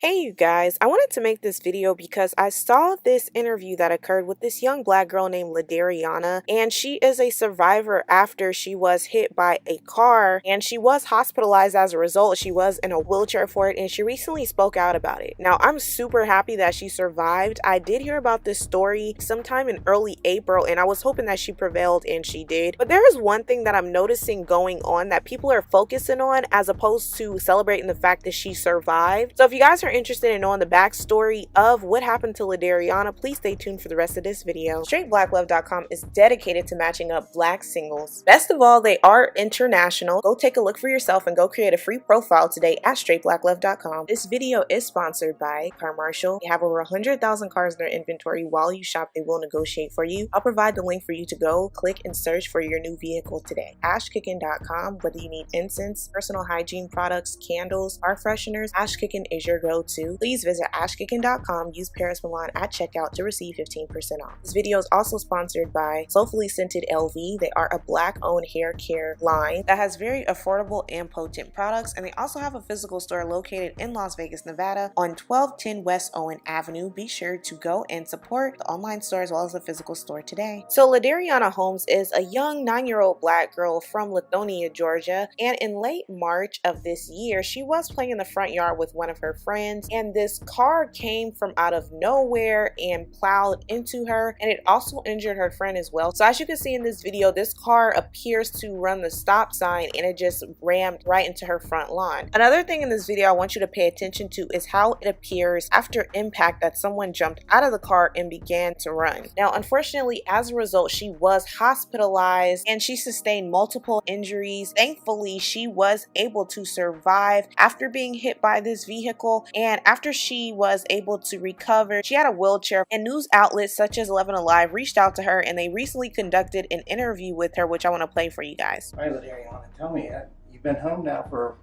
Hey you guys, I wanted to make this video because I saw this interview that occurred with this young black girl named L'Derihanna, and she is a survivor after she was hit by a car and she was hospitalized as a result. She was in a wheelchair for it and she recently spoke out about it. Now, I'm super happy that she survived. I did hear about this story sometime in early April and I was hoping that she prevailed and she did. But there is one thing that I'm noticing going on that people are focusing on as opposed to celebrating the fact that she survived. So if you guys are interested in knowing the backstory of what happened to L'Derihanna, please stay tuned for the rest of this video. StraightBlackLove.com is dedicated to matching up black singles. Best of all, they are international. Go take a look for yourself and go create a free profile today at StraightBlackLove.com. This video is sponsored by Car Marshal. They have over 100,000 cars in their inventory. While you shop, they will negotiate for you. I'll provide the link for you to go click and search for your new vehicle today. AshKickin.com. Whether you need incense, personal hygiene products, candles, car fresheners, AshKickin is your go-to. Please visit AshKickin.com. Use Paris Milan at checkout to receive 15% off. This video is also sponsored by Soulfully Scented LV. They are a black-owned hair care line that has very affordable and potent products, and they also have a physical store located in Las Vegas, Nevada on 1210 West Owen Avenue. Be sure to go and support the online store as well as the physical store today. So L'Derihanna Holmes is a young 9-year-old black girl from Lithonia, Georgia, and in late March of this year, she was playing in the front yard with one of her friends, and this car came from out of nowhere and plowed into her, and it also injured her friend as well. So as you can see in this video, this car appears to run the stop sign and it just rammed right into her front lawn. Another thing in this video I want you to pay attention to is how it appears after impact that someone jumped out of the car and began to run. Now, unfortunately, as a result, she was hospitalized and she sustained multiple injuries. Thankfully, she was able to survive after being hit by this vehicle, and after she was able to recover, she had a wheelchair, and news outlets such as 11 Alive reached out to her and they recently conducted an interview with her, which I want to play for you guys. All right, L'Derihanna, tell me, you've been home now for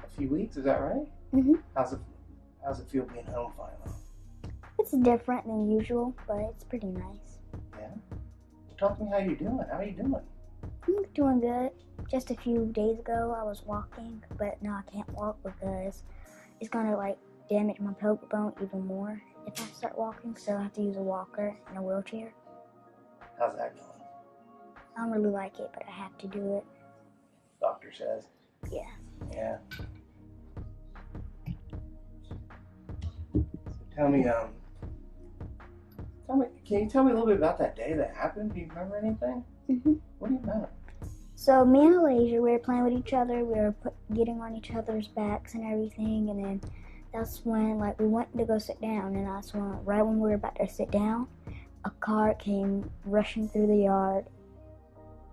a few weeks, is that right? Mm-hmm. How's it feel being home finally? It's different than usual, but it's pretty nice. Yeah? Talk to me how you doing. How are you doing? I'm doing good. Just a few days ago, I was walking, but now I can't walk because it's gonna damage my pelvic bone even more if I start walking, so I have to use a walker and a wheelchair. How's that going? I don't really like it, but I have to do it. Doctor says. Yeah. Yeah. Tell me, can you tell me a little bit about that day that happened? Do you remember anything? Mm-hmm. What do you know? So me and Alasia, we were playing with each other. We were getting on each other's backs and everything, and then that's when we went to go sit down, and that's when right when we were about to sit down, a car came rushing through the yard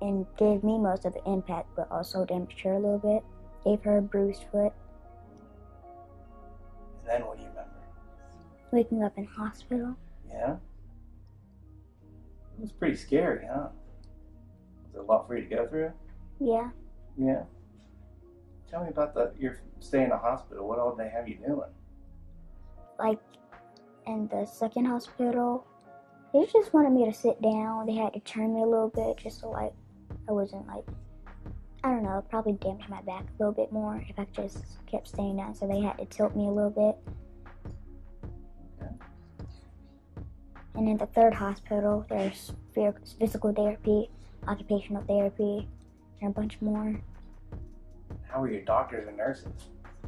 and gave me most of the impact, but also damaged her a little bit. Gave her a bruised foot. And then what do you remember? Waking up in hospital. Yeah? It was pretty scary, huh? Was it a lot for you to go through? Yeah. Yeah. Tell me about your stay in the hospital. What all did they have you doing? In the second hospital, they just wanted me to sit down. They had to turn me a little bit just so I wasn't I don't know, probably damage my back a little bit more if I just kept staying down. So they had to tilt me a little bit. Okay. And in the third hospital, there's physical therapy, occupational therapy, and a bunch more. How were your doctors and nurses?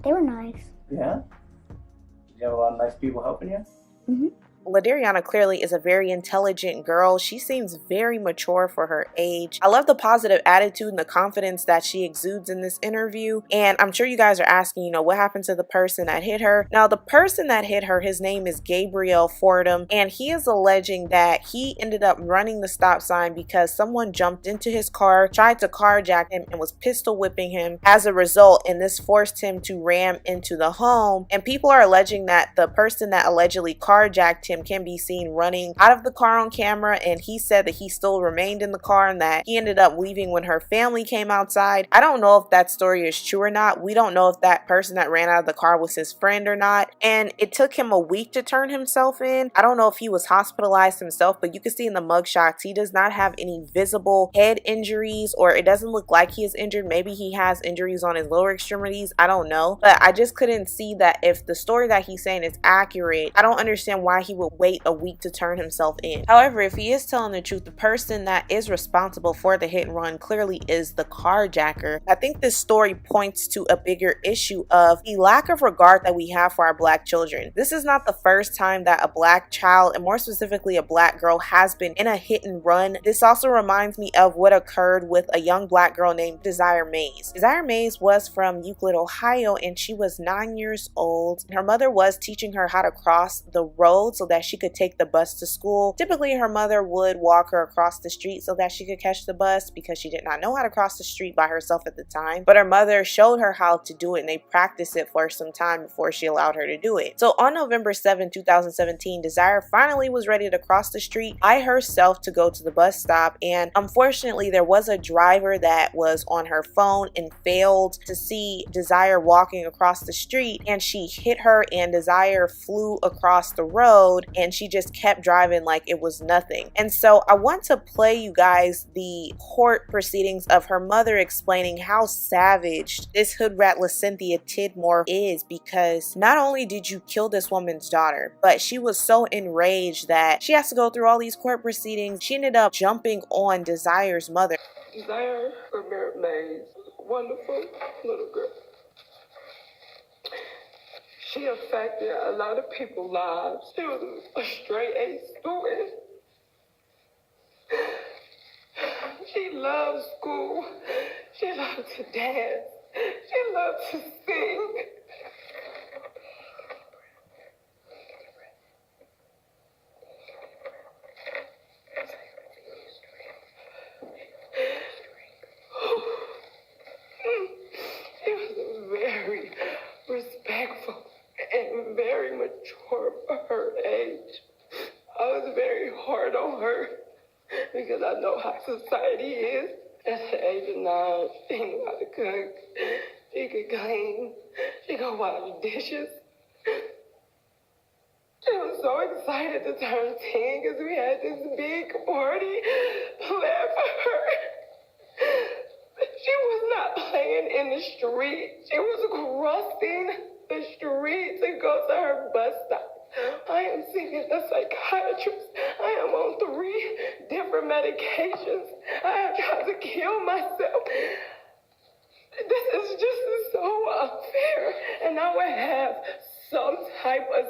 They were nice. Yeah? Did you have a lot of nice people helping you? Mm-hmm. L'Derihanna clearly is a very intelligent girl. She seems very mature for her age. I love the positive attitude and the confidence that she exudes in this interview. And I'm sure you guys are asking, what happened to the person that hit her? Now, the person that hit her, his name is Gabriel Fordham, and he is alleging that he ended up running the stop sign because someone jumped into his car, tried to carjack him, and was pistol whipping him as a result, and this forced him to ram into the home. And people are alleging that the person that allegedly carjacked him him can be seen running out of the car on camera, and he said that he still remained in the car and that he ended up leaving when her family came outside. I don't know if that story is true or not. We don't know if that person that ran out of the car was his friend or not, and it took him a week to turn himself in. I don't know if he was hospitalized himself, but you can see in the mugshots he does not have any visible head injuries, or it doesn't look like he is injured. Maybe he has injuries on his lower extremities, I don't know, but I just couldn't see that if the story that he's saying is accurate. I don't understand why he would wait a week to turn himself in. However, if he is telling the truth, the person that is responsible for the hit and run clearly is the carjacker. I think this story points to a bigger issue of the lack of regard that we have for our black children. This is not the first time that a black child, and more specifically a black girl, has been in a hit and run. This also reminds me of what occurred with a young black girl named Desire Mays. Desire Mays was from Euclid, Ohio, and she was 9 years old. Her mother was teaching her how to cross the road so that she could take the bus to school. Typically, her mother would walk her across the street so that she could catch the bus because she did not know how to cross the street by herself at the time. But her mother showed her how to do it, and they practiced it for some time before she allowed her to do it. So on November 7, 2017, Desire finally was ready to cross the street by herself to go to the bus stop, and unfortunately there was a driver that was on her phone and failed to see Desire walking across the street, and she hit her, and Desire flew across the road, and she just kept driving like it was nothing. And so I want to play you guys the court proceedings of her mother explaining how savage this hood rat Cynthia Tidmore is, because not only did you kill this woman's daughter, but she was so enraged that she has to go through all these court proceedings. She ended up jumping on Desire's mother. Desire Mays, wonderful little girl. She affected a lot of people's lives. She was a straight A student. She loved school. She loved to dance. She loved to sing. She was very respectful and very mature for her age. I was very hard on her because I know how society is. At the age of 9, she knew how to cook. She could clean. She could wash dishes. She was so excited to turn 10 because we had this big party planned for her. She was not playing in the street. She was crossing the street to go to her bus stop. I am seeing a psychiatrist. I am on 3 different medications. I have tried to kill myself. This is just so unfair. And I would have some type of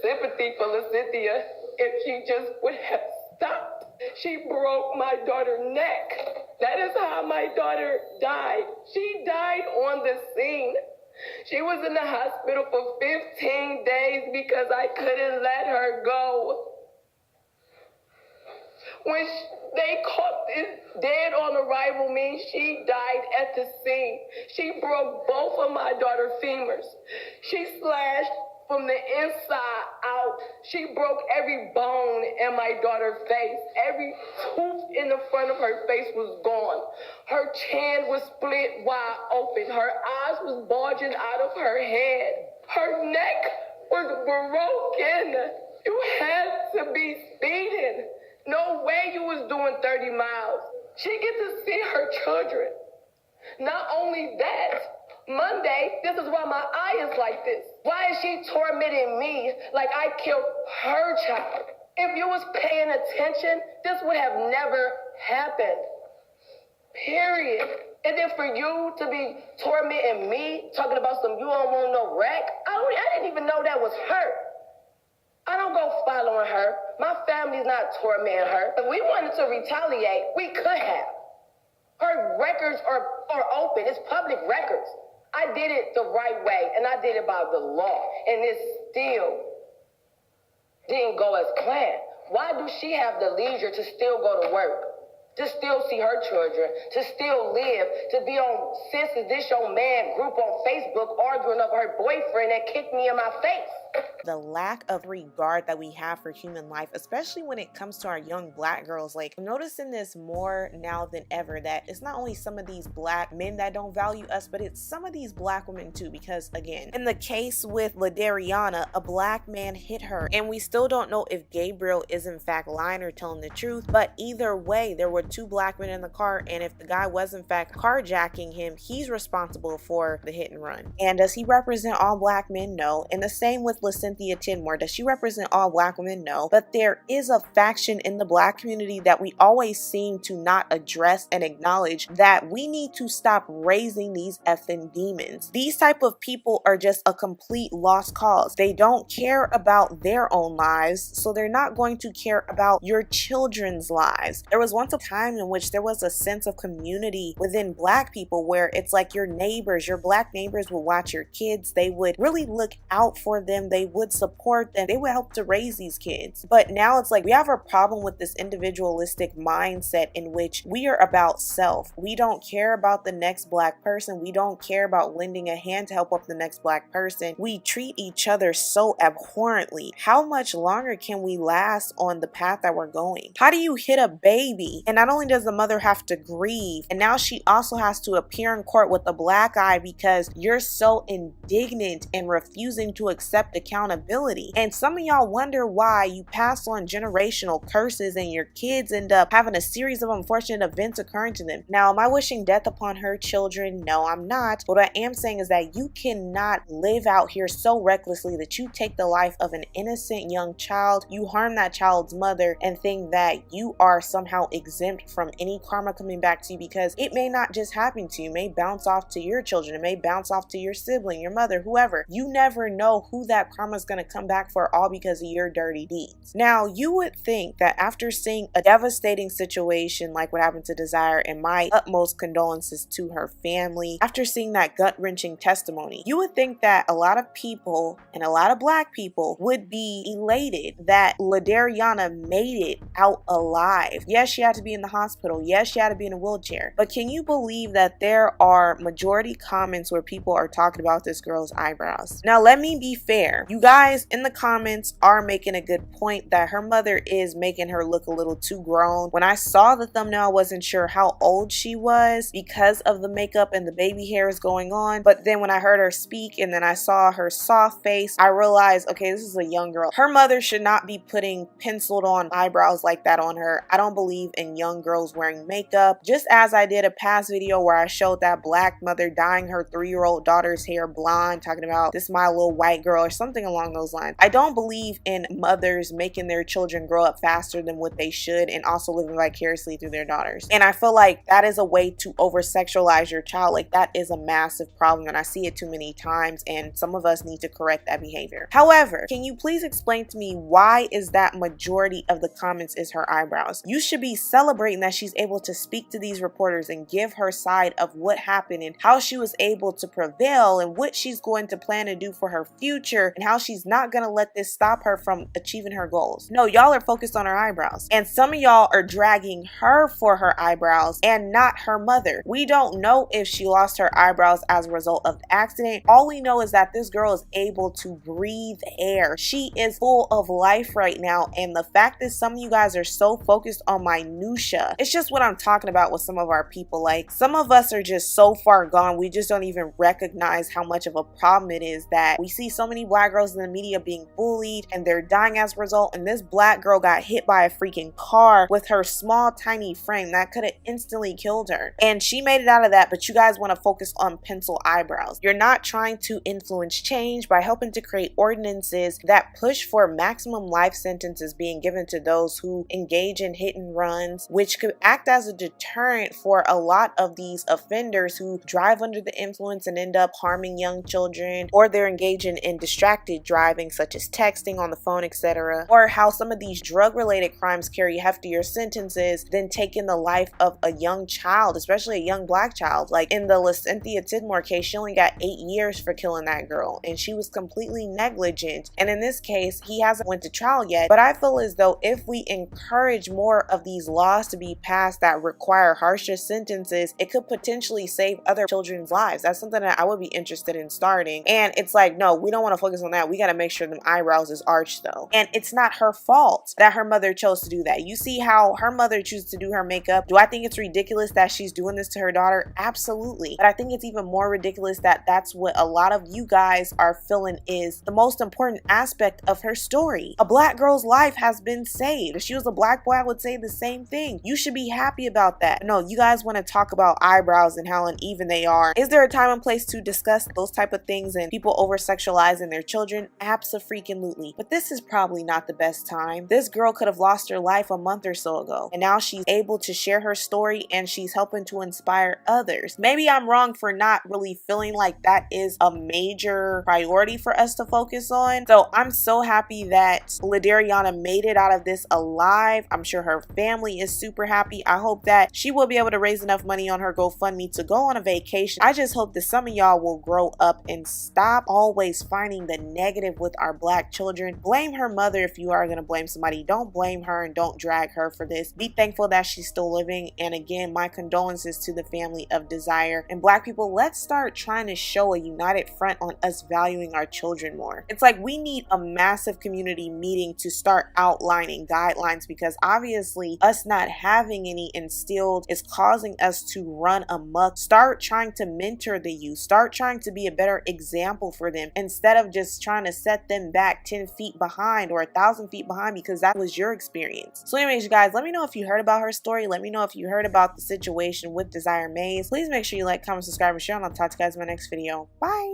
sympathy for Cynthia if she just would have stopped. She broke my daughter's neck. That is how my daughter died. She died on the scene. She was in the hospital for 15 days because I couldn't let her go. When they caught this dead on arrival means she died at the scene. She broke both of my daughter's femurs. She slashed from the inside out. She broke every bone in my daughter's face. Every tooth in the front of her face was gone. Her chin was split wide open. Her eyes was bulging out of her head. Her neck was broken. You had to be speeding. No way you was doing 30 miles. She get to see her children. Not only that, Monday, this is why my eye is like this. Why is she tormenting me like I killed her child? If you was paying attention, this would have never happened. Period. And then for you to be tormenting me, talking about some you don't want no wreck, I didn't even know that was her. I don't go following her. My family's not tormenting her. If we wanted to retaliate, we could have. Her records are open. It's public records. I did it the right way, and I did it by the law, and it still didn't go as planned. Why do she have the leisure to still go to work, to still see her children, to still live, to be on Census This Your Man group on Facebook arguing over her boyfriend that kicked me in my face? The lack of regard that we have for human life, especially when it comes to our young black girls. Like, I'm noticing this more now than ever, that it's not only some of these black men that don't value us, but it's some of these black women too. Because again, in the case with L'Derihanna, a black man hit her, and we still don't know if Gabriel is in fact lying or telling the truth. But either way, there were two black men in the car, and if the guy was in fact carjacking him, he's responsible for the hit and run. And does he represent all black men? No. And the same with Cynthia Tidmore. Does she represent all black women? No. But there is a faction in the black community that we always seem to not address and acknowledge, that we need to stop raising these effing demons. These type of people are just a complete lost cause. They don't care about their own lives, so they're not going to care about your children's lives. There was once a time in which there was a sense of community within black people where it's like your neighbors, your black neighbors would watch your kids. They would really look out for them. They would support them. They would help to raise these kids. But now it's like we have a problem with this individualistic mindset in which we are about self. We don't care about the next black person. We don't care about lending a hand to help up the next black person. We treat each other so abhorrently. How much longer can we last on the path that we're going? How do you hit a baby? And not only does the mother have to grieve, and now she also has to appear in court with a black eye because you're so indignant and refusing to accept accountability. And some of y'all wonder why you pass on generational curses and your kids end up having a series of unfortunate events occurring to them. Now, am I wishing death upon her children? No, I'm not. But what I am saying is that you cannot live out here so recklessly that you take the life of an innocent young child, you harm that child's mother, and think that you are somehow exempt from any karma coming back to you, because it may not just happen to you. It may bounce off to your children. It may bounce off to your sibling, your mother, whoever. You never know who that karma is going to come back for, all because of your dirty deeds. Now, you would think that after seeing a devastating situation like what happened to Desire, and my utmost condolences to her family, after seeing that gut-wrenching testimony, you would think that a lot of people, and a lot of black people, would be elated that L'Derihanna made it out alive. Yes, she had to be in the hospital. Yes, she had to be in a wheelchair. But can you believe that there are majority comments where people are talking about this girl's eyebrows? Now, let me be fair. You guys in the comments are making a good point that her mother is making her look a little too grown. When I saw the thumbnail, I wasn't sure how old she was because of the makeup and the baby hairs going on. But then when I heard her speak and then I saw her soft face, I realized, okay, this is a young girl. Her mother should not be putting penciled on eyebrows like that on her. I don't believe in young girls wearing makeup. Just as I did a past video where I showed that black mother dyeing her 3-year-old daughter's hair blonde, talking about this my little white girl or something along those lines. I don't believe in mothers making their children grow up faster than what they should and also living vicariously through their daughters. And I feel like that is a way to over-sexualize your child. Like, that is a massive problem, and I see it too many times, and some of us need to correct that behavior. However, can you please explain to me why is that majority of the comments is her eyebrows? You should be celebrating that she's able to speak to these reporters and give her side of what happened and how she was able to prevail and what she's going to plan to do for her future and how she's not going to let this stop her from achieving her goals. No, y'all are focused on her eyebrows, and some of y'all are dragging her for her eyebrows and not her mother. We don't know if she lost her eyebrows as a result of the accident. All we know is that this girl is able to breathe air. She is full of life right now, and the fact that some of you guys are so focused on minutia, it's just what I'm talking about with some of our people. Like, some of us are just so far gone, we just don't even recognize how much of a problem it is that we see so many black girls in the media being bullied and they're dying as a result, and this black girl got hit by a freaking car with her small tiny frame that could have instantly killed her, and she made it out of that. But you guys want to focus on pencil eyebrows. You're not trying to influence change by helping to create ordinances that push for maximum life sentences being given to those who engage in hit and runs, which could act as a deterrent for a lot of these offenders who drive under the influence and end up harming young children, or they're engaging in distracted driving such as texting on the phone, etc. Or how some of these drug-related crimes carry heftier sentences than taking the life of a young child, especially a young black child. Like in the Cynthia Tidmore case, she only got 8 years for killing that girl, and she was completely negligent. And in this case, he hasn't went to trial yet. But I feel as though if we encourage more of these laws to be passed that require harsher sentences, it could potentially save other children's lives. That's something that I would be interested in starting. And it's like, no, we don't want to focus on that. we gotta make sure them eyebrows is arched though. And it's not her fault that her mother chose to do that. You see how her mother chooses to do her makeup. Do I think it's ridiculous that she's doing this to her daughter? Absolutely. But I think it's even more ridiculous that that's what a lot of you guys are feeling is the most important aspect of her story. A black girl's life has been saved. If she was a black boy, I would say the same thing. You should be happy about that. No, you guys want to talk about eyebrows and how uneven they are. Is there a time and place to discuss those type of things and people over sexualizing their children? Abso-freaking-lutely. But this is probably not the best time. This girl could have lost her life a month or so ago, and now she's able to share her story and she's helping to inspire others. Maybe I'm wrong for not really feeling like that is a major priority for us to focus on. So I'm so happy that L'Derihanna made it out of this alive. I'm sure her family is super happy. I hope that she will be able to raise enough money on her GoFundMe to go on a vacation. I just hope that some of y'all will grow up and stop always finding the negative with our black children. Blame her mother if you are going to blame somebody. Don't blame her and don't drag her for this. Be thankful that she's still living. And again, my condolences to the family of Desire. And black people, let's start trying to show a united front on us valuing our children more. It's like we need a massive community meeting to start outlining guidelines, because obviously us not having any instilled is causing us to run amok. Start trying to mentor the youth. Start trying to be a better example for them instead of just trying to set them back 10 feet behind or 1,000 feet behind because that was your experience. So anyways, you guys, let me know if you heard about her story. Let me know if you heard about the situation with Desire Mays. Please make sure you like, comment, subscribe, and share, and I'll talk to you guys in my next video. Bye!